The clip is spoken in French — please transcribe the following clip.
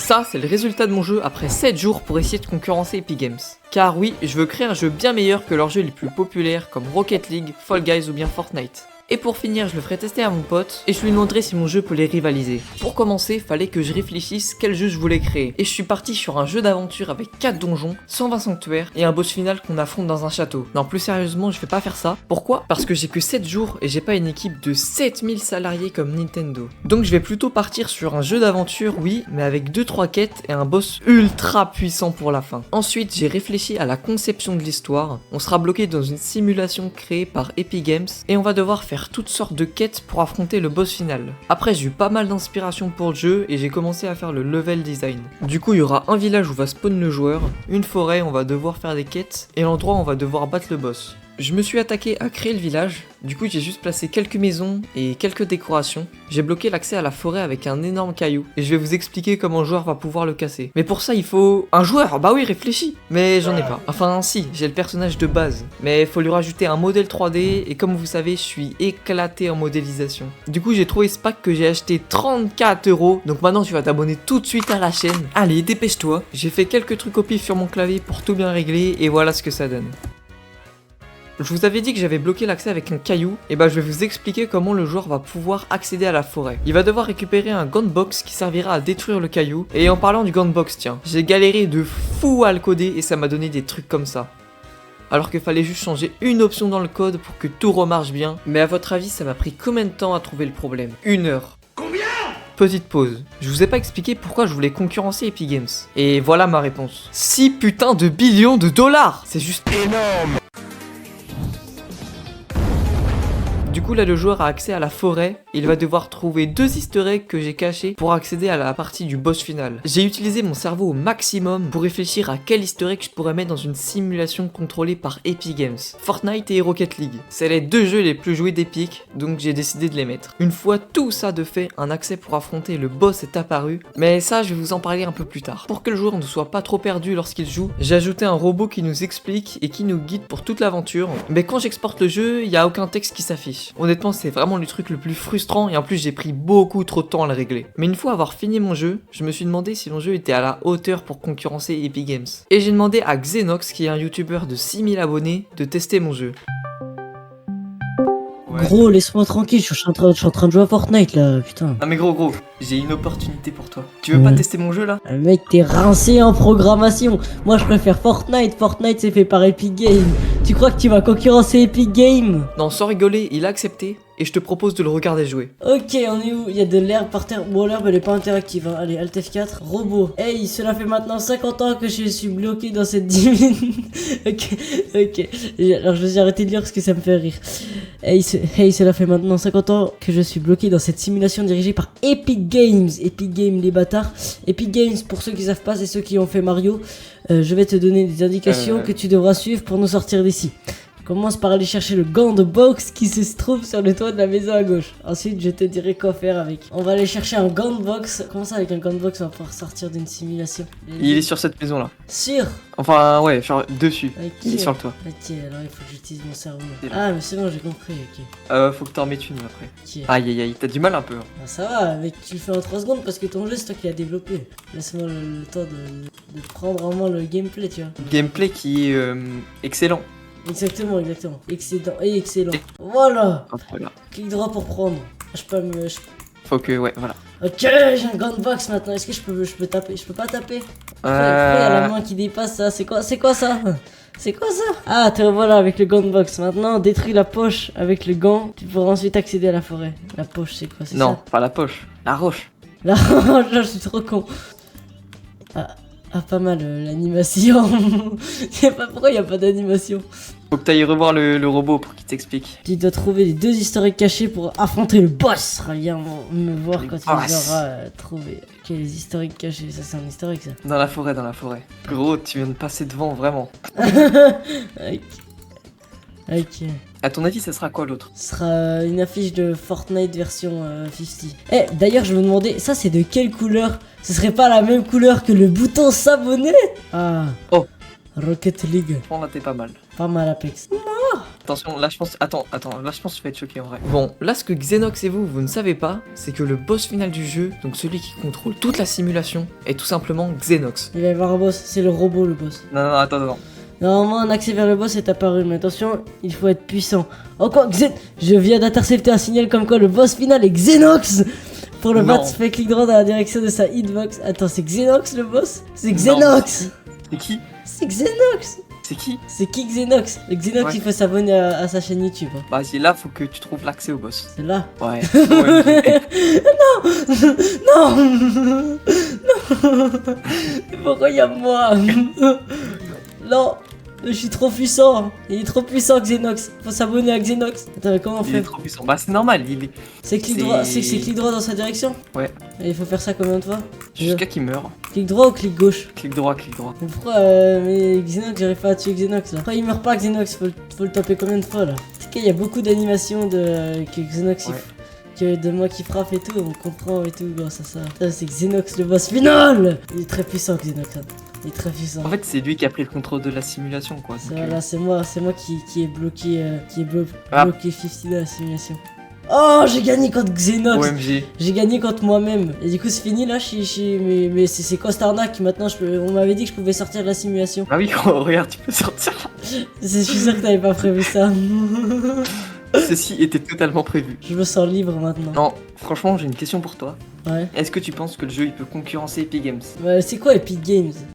Ça, c'est le résultat de mon jeu après 7 jours pour essayer de concurrencer Epic Games. Car oui, je veux créer un jeu bien meilleur que leurs jeux les plus populaires comme Rocket League, Fall Guys ou bien Fortnite. Et pour finir, je le ferai tester à mon pote et je lui demanderai si mon jeu peut les rivaliser. Pour commencer, fallait que je réfléchisse quel jeu je voulais créer. Et je suis parti sur un jeu d'aventure avec 4 donjons, 120 sanctuaires et un boss final qu'on affronte dans un château. Non, plus sérieusement, je vais pas faire ça. Pourquoi? Parce que j'ai que 7 jours et j'ai pas une équipe de 7000 salariés comme Nintendo. Donc je vais plutôt partir sur un jeu d'aventure, oui, mais avec 2-3 quêtes et un boss ultra puissant pour la fin. Ensuite, j'ai réfléchi à la conception de l'histoire. On sera bloqué dans une simulation créée par Epic Games et on va devoir faire toutes sortes de quêtes pour affronter le boss final. Après, j'ai eu pas mal d'inspiration pour le jeu et j'ai commencé à faire le level design. Du coup, il y aura un village où va spawn le joueur, une forêt, on va devoir faire des quêtes et l'endroit où on va devoir battre le boss. Je me suis attaqué à créer le village, du coup j'ai juste placé quelques maisons et quelques décorations. J'ai bloqué l'accès à la forêt avec un énorme caillou et je vais vous expliquer comment le joueur va pouvoir le casser. Mais pour ça il faut... un joueur, bah oui réfléchis. Mais j'en ai pas. Enfin si, j'ai le personnage de base. Mais il faut lui rajouter un modèle 3D et comme vous savez je suis éclaté en modélisation. Du coup j'ai trouvé ce pack que j'ai acheté 34 €. Donc maintenant tu vas t'abonner tout de suite à la chaîne. Allez dépêche-toi. J'ai fait quelques trucs au pif sur mon clavier pour tout bien régler et voilà ce que ça donne. Je vous avais dit que j'avais bloqué l'accès avec un caillou, et bah je vais vous expliquer comment le joueur va pouvoir accéder à la forêt. Il va devoir récupérer un gunbox qui servira à détruire le caillou, et en parlant du gunbox tiens, j'ai galéré de fou à le coder et ça m'a donné des trucs comme ça. Alors qu'il fallait juste changer une option dans le code pour que tout remarche bien, mais à votre avis ça m'a pris combien de temps à trouver le problème? 1 heure. Petite pause, je vous ai pas expliqué pourquoi je voulais concurrencer Epic Games. Et voilà ma réponse. 6 putains de billions de dollars! C'est juste énorme! Du coup là le joueur a accès à la forêt, et il va devoir trouver 2 easter eggs que j'ai cachés pour accéder à la partie du boss final. J'ai utilisé mon cerveau au maximum pour réfléchir à quel easter egg je pourrais mettre dans une simulation contrôlée par Epic Games. Fortnite et Rocket League, c'est les 2 jeux les plus joués d'Epic, donc j'ai décidé de les mettre. Une fois tout ça de fait, un accès pour affronter le boss est apparu, mais ça je vais vous en parler un peu plus tard. Pour que le joueur ne soit pas trop perdu lorsqu'il joue, j'ai ajouté un robot qui nous explique et qui nous guide pour toute l'aventure, mais quand j'exporte le jeu, il n'y a aucun texte qui s'affiche. Honnêtement c'est vraiment le truc le plus frustrant et en plus j'ai pris beaucoup trop de temps à le régler. Mais une fois avoir fini mon jeu, je me suis demandé si mon jeu était à la hauteur pour concurrencer Epic Games. Et j'ai demandé à Xenox, qui est un youtubeur de 6000 abonnés, de tester mon jeu. Gros, laisse-moi tranquille, je suis en train de jouer à Fortnite là, putain. Ah mais gros, j'ai une opportunité pour toi. Tu veux pas tester mon jeu là? Mec, t'es rincé en programmation. Moi je préfère Fortnite, Fortnite c'est fait par Epic Games. Tu crois que tu vas concurrencer Epic Games? Non, sans rigoler, il a accepté et je te propose de le regarder jouer. Ok, on est où? Il y a de l'herbe par terre. Bon, l'herbe elle est pas interactive, hein. Allez, Alt F4. Robot. Hey, cela fait maintenant 50 ans que je suis bloqué dans cette dimine. ok. Alors je vais arrêter de lire parce que ça me fait rire. Hey, cela fait maintenant 50 ans que je suis bloqué dans cette simulation dirigée par Epic Games. Epic Games, les bâtards. Epic Games, pour ceux qui savent pas, c'est ceux qui ont fait Mario. Je vais te donner des indications que tu devras suivre pour nous sortir d'ici. Commence par aller chercher le gant de boxe qui se trouve sur le toit de la maison à gauche. Ensuite, je te dirai quoi faire avec. On va aller chercher un gant de boxe. Comment ça, avec un gant de boxe, on va pouvoir sortir d'une simulation? Il est sur cette maison là. Sûr? Enfin, ouais, genre dessus. Ok. Il est sur le toit. Ok, alors il faut que j'utilise mon cerveau. Ah, mais c'est bon, j'ai compris, ok. Faut que t'en mettes une après. Ok. Aïe, t'as du mal un peu. Ah, ça va, mec, tu le fais en 3 secondes parce que ton jeu, c'est toi qui l'as développé. Laisse-moi le temps de prendre en main le gameplay, tu vois. Gameplay qui est excellent. Exactement. Excellent. Voilà. Voilà. Clic droit pour prendre. Je peux me... Faut que, ouais, voilà. Ok, j'ai un gun box maintenant. Est-ce que je peux taper? Je peux pas taper. Il y a la main qui dépasse ça. C'est quoi ça? C'est quoi ça? Ah, te revoilà avec le gun box. Maintenant, détruis la poche avec le gant. Tu pourras ensuite accéder à la forêt. La poche, c'est quoi? C'est non, ça? pas la poche. La roche. La roche, je suis trop con. Ah, pas mal l'animation. Je sais pas pourquoi il n'y a pas d'animation. Faut que t'ailles revoir le robot pour qu'il t'explique. Tu dois trouver les 2 historiques cachés pour affronter le boss. Viens me voir quand tu les auras trouvés. Ok, les historiques cachés, ça c'est un historique ça. Dans la forêt. Gros, tu viens de passer devant, vraiment. Ok. À ton avis, ça sera quoi l'autre? Ce sera une affiche de Fortnite version 50. Eh, d'ailleurs, je me demandais, ça c'est de quelle couleur? Ce serait pas la même couleur que le bouton s'abonner? Ah. Oh. Rocket League. On là, t'es pas mal. Pas mal Apex. Attention, là je pense. Attends, là je pense que tu vas être choqué en vrai. Bon, là ce que Xenox et vous ne savez pas, c'est que le boss final du jeu, donc celui qui contrôle toute la simulation, est tout simplement Xenox. Il va y avoir un boss, c'est le robot le boss. Non, attends. Normalement, un accès vers le boss est apparu, mais attention, il faut être puissant. Encore Je viens d'intercepter un signal comme quoi le boss final est Xenox. Pour le Non. battre, fais clic droit dans la direction de sa hitbox. Attends, c'est Xenox le boss? C'est Xenox. C'est qui? C'est Xenox. C'est qui? C'est qui Xenox? Le Xenox, Ouais. il faut s'abonner à sa chaîne YouTube. Hein. Bah, c'est là, faut que tu trouves l'accès au boss. C'est là. Ouais. OMG. Non. Non. Pourquoi il y a moi? Non. Je suis trop puissant. Il est trop puissant, Xenox. Faut s'abonner à Xenox. Attends, mais comment on Il est fait? trop puissant. Bah, c'est normal, il est. C'est clic c'est- droit, c'est clic droit dans sa direction? Ouais. Et il faut faire ça combien de fois? Jusqu'à qu'il meure. Clic droit ou clic gauche? Clic droit, clic droit. Mais pourquoi mais Xenox, j'arrive pas à tuer Xenox là. Pourquoi il meurt pas Xenox? Faut le taper combien de fois là? En tout cas, il y a beaucoup d'animations que Xenox Ouais. de moi qui frappe et tout, on comprend et tout grâce à ça. Putain, c'est Xenox le boss final! Il est très puissant Xenox. Hein. Il est très puissant. En fait, c'est lui qui a pris le contrôle de la simulation, quoi. Donc, Voilà, c'est moi qui est bloqué, Ah. bloqué 50 dans la simulation. Oh, j'ai gagné contre Xenox! OMG. J'ai gagné contre moi-même. Et du coup, c'est fini là, mais c'est quoi cette arnaque? Maintenant, on m'avait dit que je pouvais sortir de la simulation. Ah oui, regarde, tu peux sortir. Je suis sûr que t'avais pas prévu ça. Ceci était totalement prévu. Je me sens libre maintenant. Non, franchement, j'ai une question pour toi. Ouais. Est-ce que tu penses que le jeu il peut concurrencer Epic Games? C'est quoi Epic Games?